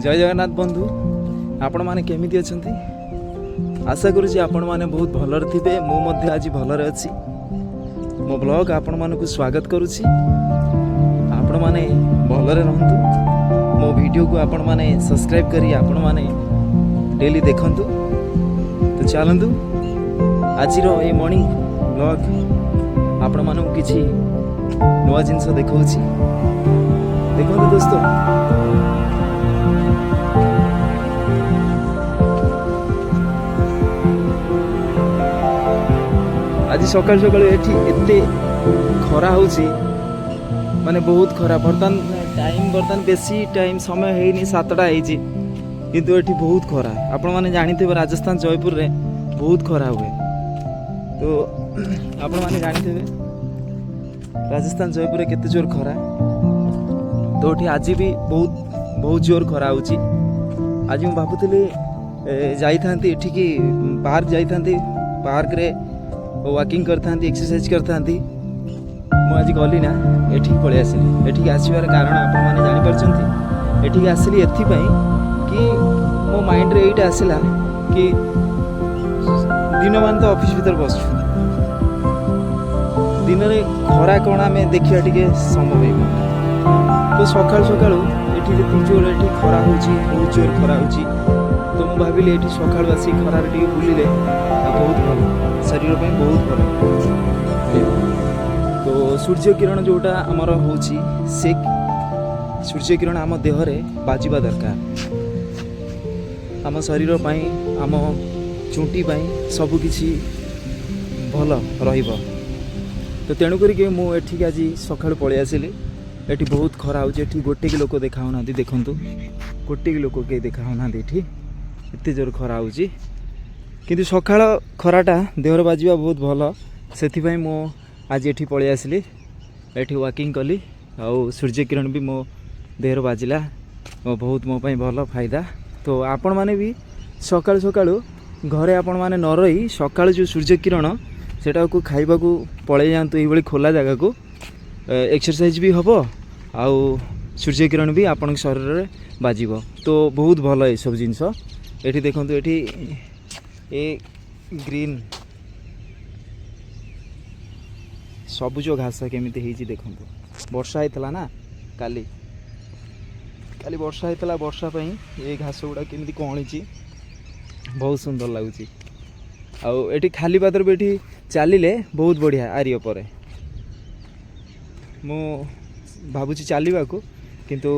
जय जगन्नाथ बंधु आपण मैंने केमिति अछंती आशा करुँच आपण मैंने बहुत भलरे थिबे मु मध्य आज भलरे अछि मो ब्लॉग आपण मानकु स्वागत करुछि आपण माने भलरे रहंतु मो वीडियो को आपण माने सब्सक्राइब करी आपण माने डेली देखंतु तो चलंतु आज ए मॉर्निंग ब्लॉग आपण मानकु किछि नवा जिंस देखौछि देखंतु दोस्तों आज सकाल सकाल एते खरा होची माने बहुत खरा बर्तन बेसी टाइम समय है 7टा है किंतु एठी बहुत खरा आपण माने जानिथे राजस्थान जयपुर रे बहुत खरा हुए तो आपण माने जानिथे राजस्थान जयपुर रे केते जोर खरा तो एठी आज भी बहुत जोर खरा होची आज मु भाबुतली जाई थांती एठी की पार्क जाई थांती पार्क रे वॉकिंग करता एक्सरसाइज करता आज गली ना एठी पळै आसिली एठी आसीबार कारण आपण माने जानि परछंती एठी आसिली एथि पई कि मो माइंड रे एटा आसिला कि दिन मान तो ऑफिस भीतर बसछु दिन रे खरा कोणा में देखिया टिके संभव है तो सकाळ सकाळ एठी जे जोर एठी खरा होची बहुत जोर खरा होची तो मु भाबिले एठी सकाळ आसी खरा रे टिके बुलिले बहुत भल शरीर पे बहुत भल तो सूर्य किरण जोटा आमर होची से सूर्य किरण आम देह रे बाजिबा दरकार आम शरीर पाई आम चुंटी पाई सब किछि भल रहिबो तो तेणु करी मु एठी आज सकाळ पळै आसिली एठी बहुत खरा होची एठी गोटे की लोक देखा होना देखंतु गोटे की लोक के देखा होना एठी एते जोर खरा होची किंतु सकाळ खराटा देहर बाजिबा बहुत भल से मो आज एठी पळै आसिली एठी वॉकिंग कली आउ सूर्य किरण भी मो देहर बाजिला बहुत मो पई भल फायदा तो आपण माने भी सकाळ सकाळ घरे आपण माने न रही सकाळ जो सूर्य किरण सेटा को खाइबा को पळै जांतु एई बळी खोला जगह को एक्सरसाइज भी हबो आउ सूर्य किरण भी आपण शरीर रे बाजिबो तो बहुत भल ए सब जिंस एठी देखंतु एठी ए ग्रीन सबुज घास केमिति हेची देखंतु वर्षा हेतला ना काली वर्षा हेतला वर्षा पई ए घास गुडा केमिति कोहळीची बहुत सुंदर लागुची आउ एठी खाली पादर बेठी चालिले बहुत बढ़िया आरियो परे मु भाबुची चालिबा को किंतु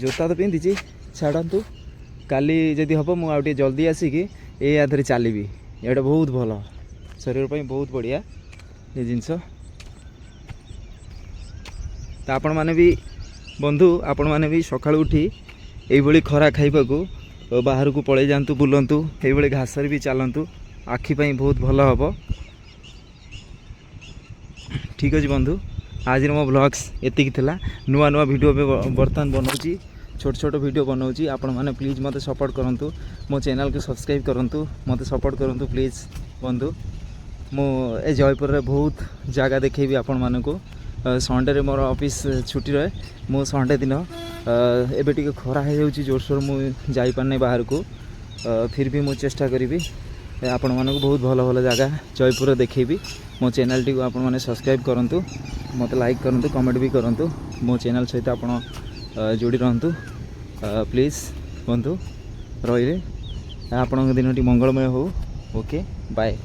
जोता तो पिंदिची छाड़ंतु काली जदि हबो मु आउटे जल्दी आसिकी ए आधरे चलिबी एटा बहुत भल शरीर पई बहुत बढ़िया ये जिंस तो आपण माने भी बंधु आपण माने भी सकाळ उठी एई बळी खरा खाइबा को बाहर को पळै जांतु बुलंतु एई बळी घास रे भी चलंतु आखि पई बहुत भल हबो ठीक अछि बंधु आज मो ब्लॉग्स एतिक थिला नुआ नुआ वीडियो बर्तन बनाउची छोट छोट वीडियो बनाऊँगी आपण मैंने प्लीज़ मत सपोर्ट करंतु मो चैनल को सब्सक्राइब करंतु मत सपोर्ट करंतु प्लीज़ बंधु मो ए जयपुर रे बहुत जगह देखेबी आपण माने को संडे रे मोर ऑफिस छुट्टी रहे मो संडे दिन एबे टिके खरा हो जाउची जोरसोर मु जाई पारने बाहर को फिर भी मु चेष्टा करी आपण माने को बहुत भल भल जगह जयपुर देखेबी मो चैनल टी को आपण माने सब्सक्राइब करंतु मत लाइक करंतु कमेंट भी करंतु मो चैनल सहित आपण जोड़ी रहंतु प्लीज़ बंधु रही आपण दिन मंगलमय हो ओके बाय।